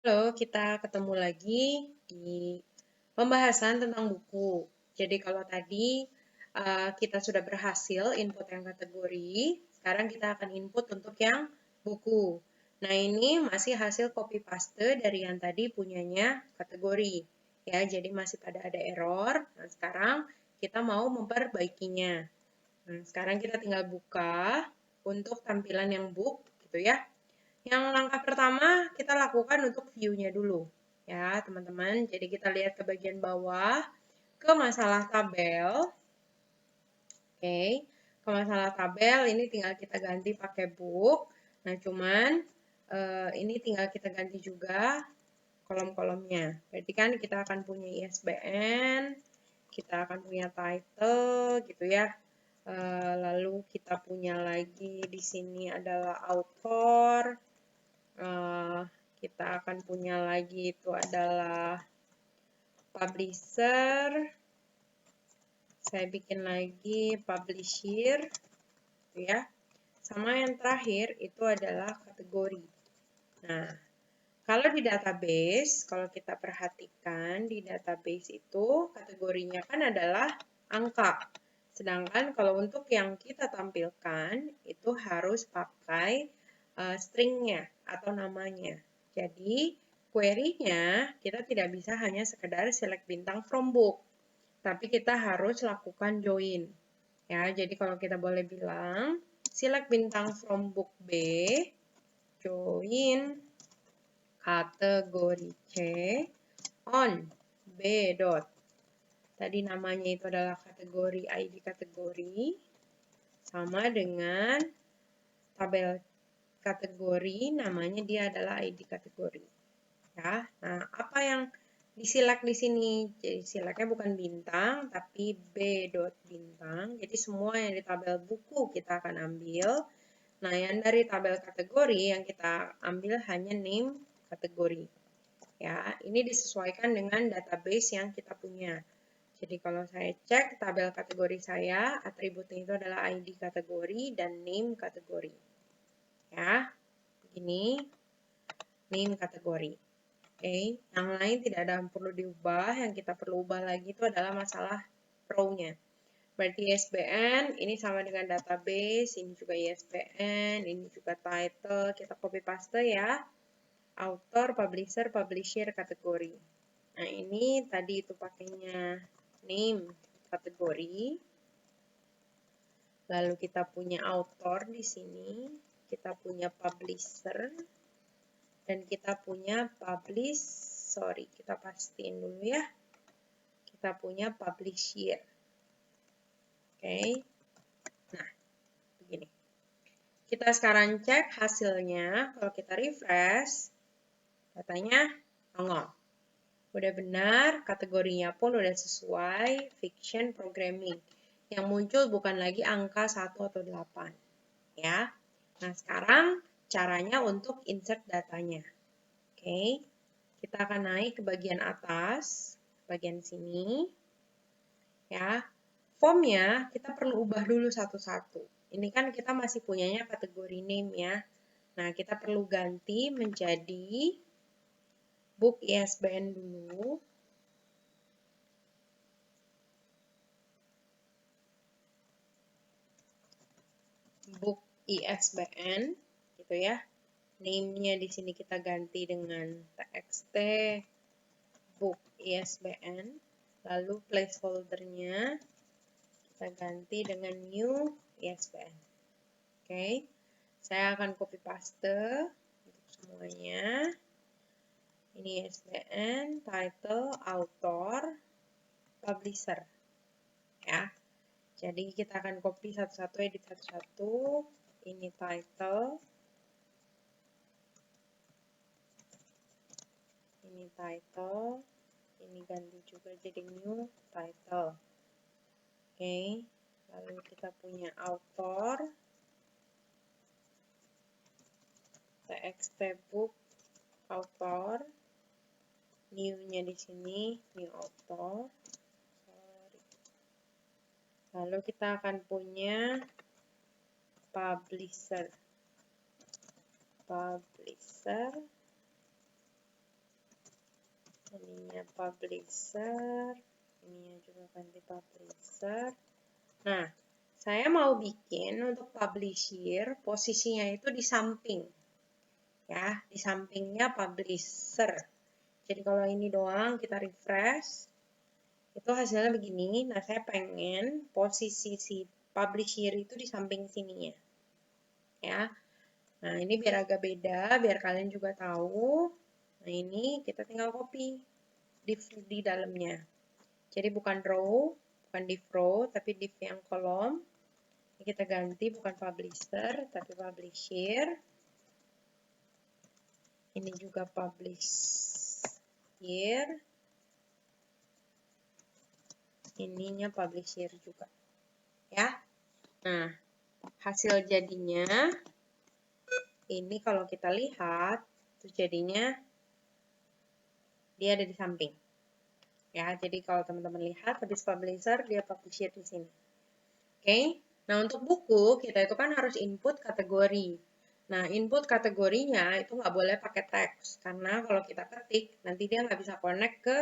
Halo, kita ketemu lagi di pembahasan tentang buku. Jadi kalau tadi kita sudah berhasil input yang kategori, sekarang kita akan input untuk yang buku. Nah, ini masih hasil copy paste dari yang tadi punyanya kategori. Ya, jadi masih pada ada error. Nah, sekarang kita mau memperbaikinya. Nah, sekarang kita tinggal buka untuk tampilan yang book gitu ya. Yang langkah pertama kita lakukan untuk view-nya dulu. Ya, teman-teman. Jadi kita lihat ke bagian bawah, ke masalah tabel. Oke, ke masalah tabel ini tinggal kita ganti pakai book. Nah, cuman ini tinggal kita ganti juga kolom-kolomnya. Berarti kan kita akan punya ISBN, kita akan punya title gitu ya. Lalu kita punya lagi di sini adalah author. Kita akan punya lagi itu adalah publisher. Saya bikin lagi publisher, gitu ya. Sama yang terakhir itu adalah kategori. Nah, kalau di database, kalau kita perhatikan di database itu kategorinya kan adalah angka. Sedangkan kalau untuk yang kita tampilkan itu harus pakai stringnya atau namanya. Jadi, query-nya kita tidak bisa hanya sekedar select bintang from book, tapi kita harus lakukan join. Ya, jadi kalau kita boleh bilang, select bintang from book B, join kategori C on B dot. Tadi namanya itu adalah kategori ID kategori, sama dengan tabel kategori, namanya dia adalah ID kategori. Ya, nah apa yang diselect di sini? Jadi selectnya bukan bintang, tapi B dot bintang. Jadi semua yang di tabel buku kita akan ambil. Nah, yang dari tabel kategori yang kita ambil hanya name kategori. Ya, ini disesuaikan dengan database yang kita punya. Jadi kalau saya cek tabel kategori saya, atributnya itu adalah ID kategori dan name kategori. Ya, ini name kategori. Oke, yang lain tidak ada yang perlu diubah. Yang kita perlu ubah lagi itu adalah masalah row-nya. Berarti ISBN, ini sama dengan database, ini juga ISBN, ini juga title, kita copy paste ya. Author, publisher, publisher, kategori. Nah, ini tadi itu pakainya name kategori. Lalu kita punya author di sini, kita punya publisher, dan kita punya kita pastiin dulu ya. Kita punya publisher. Oke. Nah, begini. Kita sekarang cek hasilnya. Kalau kita refresh, datanya nongol. Udah benar, kategorinya pun udah sesuai fiction programming. Yang muncul bukan lagi angka 1 atau 8. Ya. Nah, sekarang caranya untuk insert datanya. Oke. Kita akan naik ke bagian atas, bagian sini. Ya. Formnya kita perlu ubah dulu satu-satu. Ini kan kita masih punyanya kategori name ya. Nah, kita perlu ganti menjadi book ISBN dulu. Book ISBN gitu ya. Name-nya di sini kita ganti dengan txt book ISBN. Lalu placeholder-nya kita ganti dengan new ISBN. Oke. Saya akan copy paste untuk semuanya. Ini ISBN, title, author, publisher. Ya. Jadi kita akan copy satu-satu, edit satu-satu. Ini title. Ini title. Ini ganti juga jadi new title. Oke. Lalu kita punya author. Txt book author. New-nya di sini, new author. Lalu kita akan punya publisher. ininya publisher, ininya juga ganti publisher. Nah, saya mau bikin untuk publisher posisinya itu di samping. Ya, di sampingnya publisher. Jadi kalau ini doang kita refresh, itu hasilnya begini. Nah, saya pengen posisi si publisher itu di samping sininya. Ya. Nah, ini biar agak beda, biar kalian juga tahu. Nah, ini kita tinggal copy div di dalamnya. Jadi bukan row, bukan div row, tapi div yang kolom. Ini kita ganti bukan publisher, tapi publisher. Ini juga publisher. Ininya publisher juga. Ya. Nah, hasil jadinya ini kalau kita lihat, itu jadinya dia ada di samping. Ya, jadi kalau teman-teman lihat, habis publisher, dia publisher di sini. Oke, nah untuk buku, kita itu kan harus input kategori. Nah, input kategorinya itu nggak boleh pakai teks, karena kalau kita ketik, nanti dia nggak bisa connect ke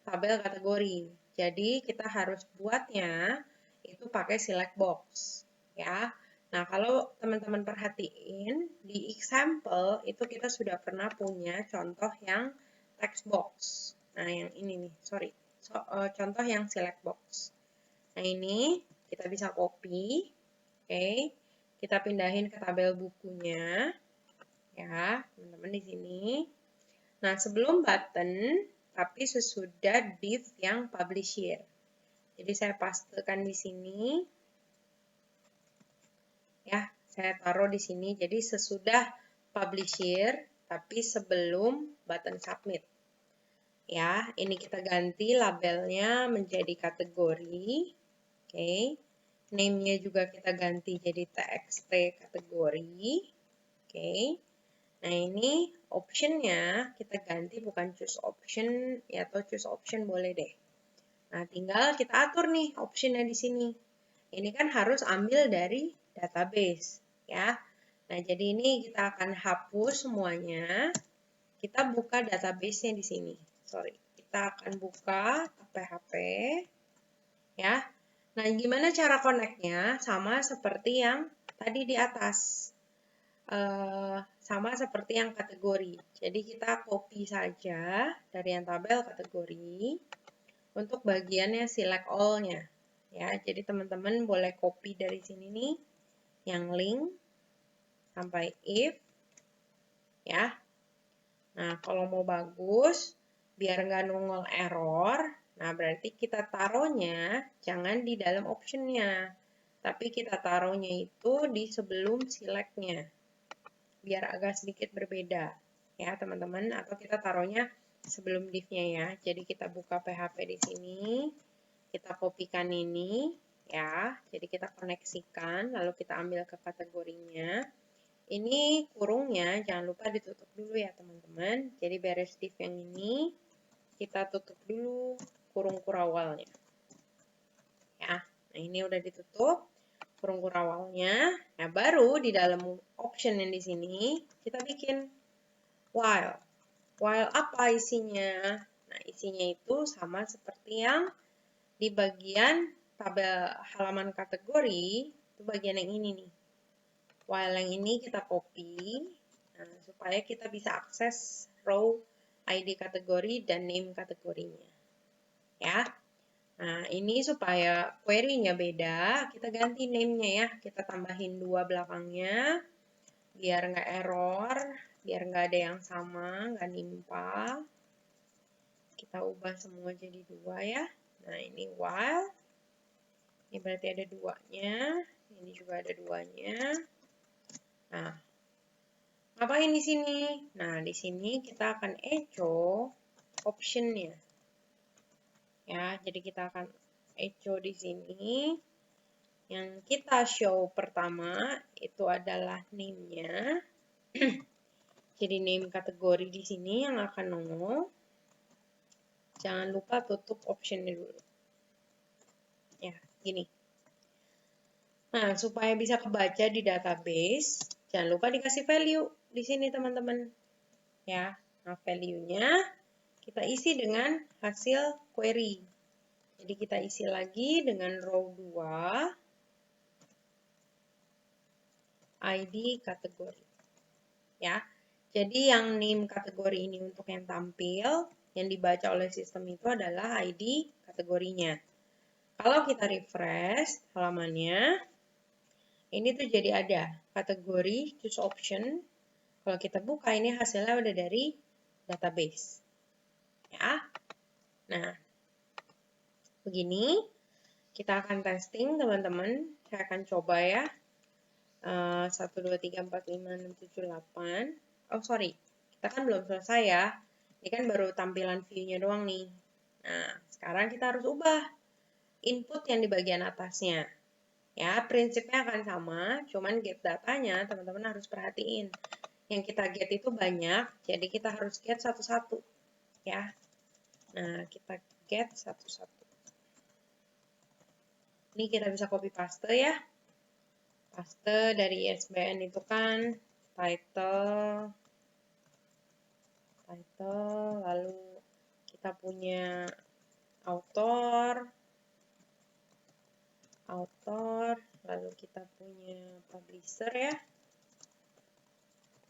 tabel kategori. Jadi, kita harus buatnya itu pakai select box. Ya, nah, kalau teman-teman perhatiin, di example itu kita sudah pernah punya contoh yang text box. Nah, yang ini nih, sorry. Contoh yang select box. Nah, ini kita bisa copy. Oke. Kita pindahin ke tabel bukunya. Ya, teman-teman di sini. Nah, sebelum button, tapi sesudah div yang publisher. Jadi, saya pastekan di sini. Ya, saya taruh di sini. Jadi sesudah publisher, tapi sebelum button submit. Ya, ini kita ganti labelnya menjadi kategori. Oke. Name-nya juga kita ganti jadi txt kategori. Oke. Nah, ini option-nya kita ganti bukan choose option, ya, atau choose option boleh deh. Nah, tinggal kita atur nih option-nya di sini. Ini kan harus ambil dari database, ya. Nah, jadi ini kita akan hapus semuanya. Kita buka database-nya di sini. Sorry, kita akan buka PHP, ya. Nah, gimana cara connect-nya? Sama seperti yang tadi di atas. Sama seperti yang kategori. Jadi, kita copy saja dari yang tabel kategori. Untuk bagiannya select all-nya. Ya, jadi teman-teman boleh copy dari sini nih yang link sampai if ya. Nah, kalau mau bagus biar nggak nongol error, nah berarti kita taruhnya jangan di dalam optionnya, tapi kita taruhnya itu di sebelum select-nya. Biar agak sedikit berbeda ya, teman-teman, atau kita taruhnya sebelum div-nya ya. Jadi kita buka PHP di sini. Kita kopikan ini, ya. Jadi kita koneksikan, lalu kita ambil ke kategorinya. Ini kurungnya, jangan lupa ditutup dulu ya, teman-teman. Jadi beres div yang ini, kita tutup dulu kurung kurawalnya. Ya, nah ini udah ditutup kurung kurawalnya. Nah, baru di dalam option yang di sini, kita bikin while. While apa isinya? Nah, isinya itu sama seperti yang di bagian tabel halaman kategori, itu bagian yang ini nih. While yang ini kita copy, nah, supaya kita bisa akses row ID kategori dan name kategorinya. Ya. Nah, ini supaya query-nya beda, kita ganti name-nya ya. Kita tambahin 2 belakangnya, biar nggak error, biar nggak ada yang sama, nggak nimpa. Kita ubah semua jadi 2 ya. Nah, ini while. Ini berarti ada 2-nya. Ini juga ada 2-nya. Nah, ngapain di sini? Nah, di sini kita akan echo option-nya. Ya, jadi kita akan echo di sini. Yang kita show pertama itu adalah name-nya. Jadi name kategori di sini yang akan nongol. Jangan lupa tutup option-nya dulu. Ya, gini. Nah, supaya bisa kebaca di database, jangan lupa dikasih value di sini, teman-teman. Ya, nah value-nya kita isi dengan hasil query. Jadi kita isi lagi dengan row 2, ID kategori. Ya. Jadi yang name kategori ini untuk yang tampil, yang dibaca oleh sistem itu adalah ID kategorinya. Kalau kita refresh halamannya, ini tuh jadi ada kategori choose option. Kalau kita buka ini hasilnya udah dari database. Ya. Nah, begini kita akan testing teman-teman. Saya akan coba ya. 1, 2, 3, 4, 5, 6, 7, 8. Oh sorry, kita kan belum selesai ya. Ini kan baru tampilan view-nya doang nih. Nah, sekarang kita harus ubah input yang di bagian atasnya. Ya, prinsipnya akan sama, cuman get datanya teman-teman harus perhatiin. Yang kita get itu banyak, jadi kita harus get satu-satu. Ya. Nah, kita get satu-satu. Ini kita bisa copy paste ya. Paste dari ISBN itu kan title, lalu kita punya author, lalu kita punya publisher ya,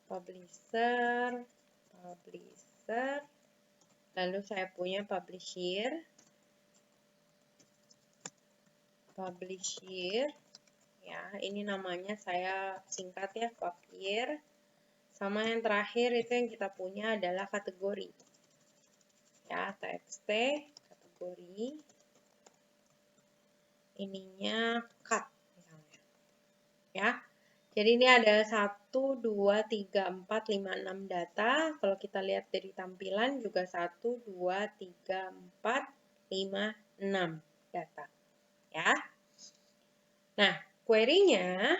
publisher, lalu saya punya publisher, ya ini namanya saya singkat ya, publisher. Sama yang terakhir itu yang kita punya adalah kategori. Ya, txt, kategori. Ininya cut misalnya. Ya. Jadi ini ada 1, 2, 3, 4, 5, 6 data. Kalau kita lihat dari tampilan juga 1, 2, 3, 4, 5, 6 data. Ya. Nah, query-nya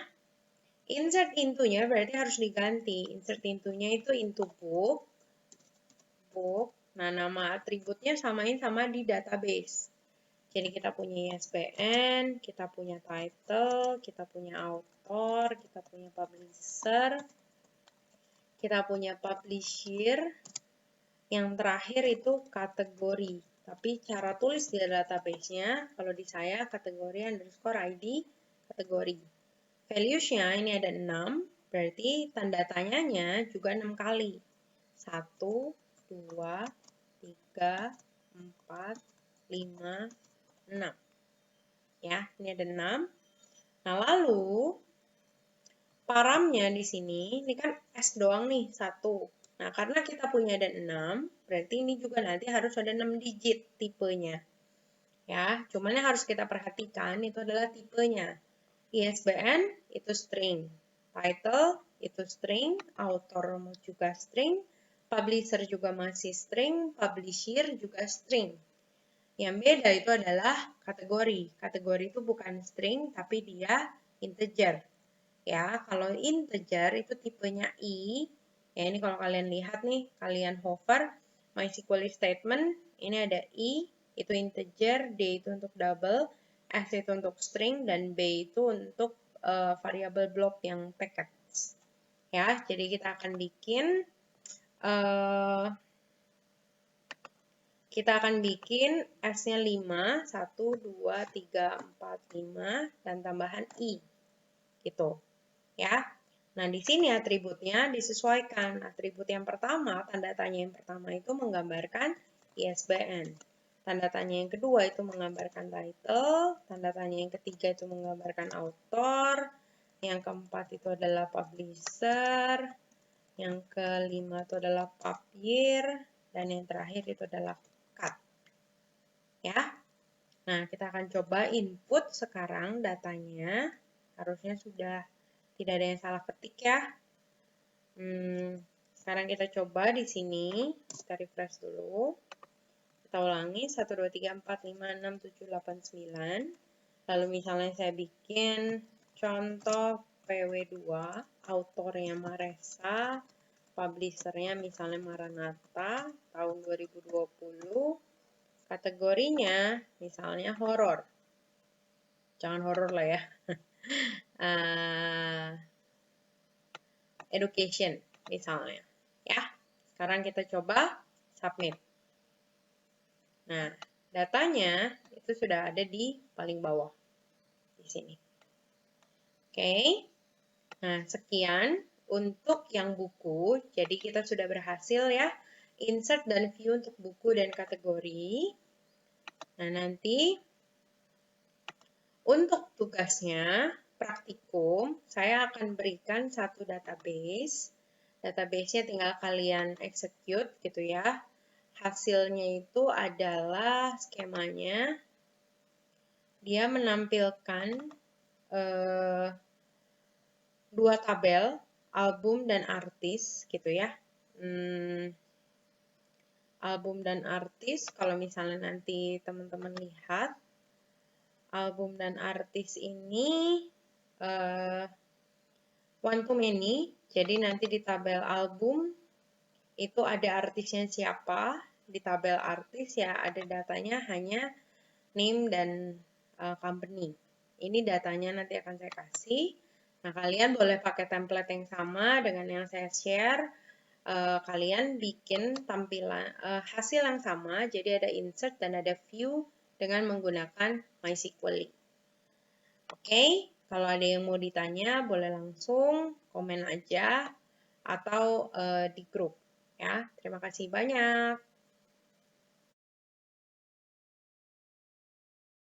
insert into-nya berarti harus diganti. Insert into-nya itu into book. Nah, nama atributnya samain sama di database. Jadi kita punya ISBN, kita punya title, kita punya author, kita punya publisher, kita punya publisher. Yang terakhir itu kategori. Tapi cara tulis di database-nya, kalau di saya kategori underscore ID kategori. Values-nya ini ada 6, berarti tanda tanyanya juga 6 kali. 1, 2, 3, 4, 5, 6. Ya, ini ada 6. Nah, lalu paramnya di sini, ini kan S doang nih, 1. Nah, karena kita punya ada 6, berarti ini juga nanti harus ada 6 digit tipenya. Ya, cuman yang harus kita perhatikan itu adalah tipenya. ISBN itu string, title itu string, author juga string, publisher juga masih string, publisher juga string. Yang beda itu adalah kategori. Kategori itu bukan string, tapi dia integer. Ya, kalau integer itu tipenya I. Ya, ini kalau kalian lihat nih, kalian hover MySQL statement, ini ada I, itu integer, D itu untuk double, S itu untuk string, dan B itu untuk variable block yang packets. Ya, jadi kita akan bikin S-nya 5, 1, 2, 3, 4, 5, dan tambahan I. Gitu. Ya. Nah, di sini atributnya disesuaikan. Atribut yang pertama, tanda tanya yang pertama itu menggambarkan ISBN. Tanda tanya yang kedua itu menggambarkan title. Tanda tanya yang ketiga itu menggambarkan author. Yang keempat itu adalah publisher. Yang kelima itu adalah publisher. Dan yang terakhir itu adalah cut. Ya. Nah, kita akan coba input sekarang datanya. Harusnya sudah tidak ada yang salah ketik ya. Sekarang kita coba di sini. Kita refresh dulu. Kita ulangi. 1, 2, 3, 4, 5, 6, 7, 8, 9. Lalu misalnya saya bikin contoh PW2. Autornya Maresa. Publishernya misalnya Maranatha. Tahun 2020. Kategorinya misalnya horor. Jangan horor lah ya. Education misalnya. Ya. Sekarang kita coba submit. Nah, datanya itu sudah ada di paling bawah di sini. Oke. Nah, sekian untuk yang buku. Jadi kita sudah berhasil ya insert dan view untuk buku dan kategori. Nah, nanti untuk tugasnya, praktikum, saya akan berikan satu database. Database-nya tinggal kalian execute gitu ya. Hasilnya itu adalah skemanya. Dia menampilkan dua tabel, album dan artis gitu ya. Album dan artis, kalau misalnya nanti teman-teman lihat, album dan artis ini one to many, jadi nanti di tabel album itu ada artisnya siapa, di tabel artis ya ada datanya hanya name dan company. Ini datanya nanti akan saya kasih. Nah, kalian boleh pakai template yang sama dengan yang saya share. Kalian bikin tampilan hasil yang sama, jadi ada insert dan ada view dengan menggunakan MySQL link. Oke, kalau ada yang mau ditanya boleh langsung komen aja atau di grup ya. Terima kasih banyak.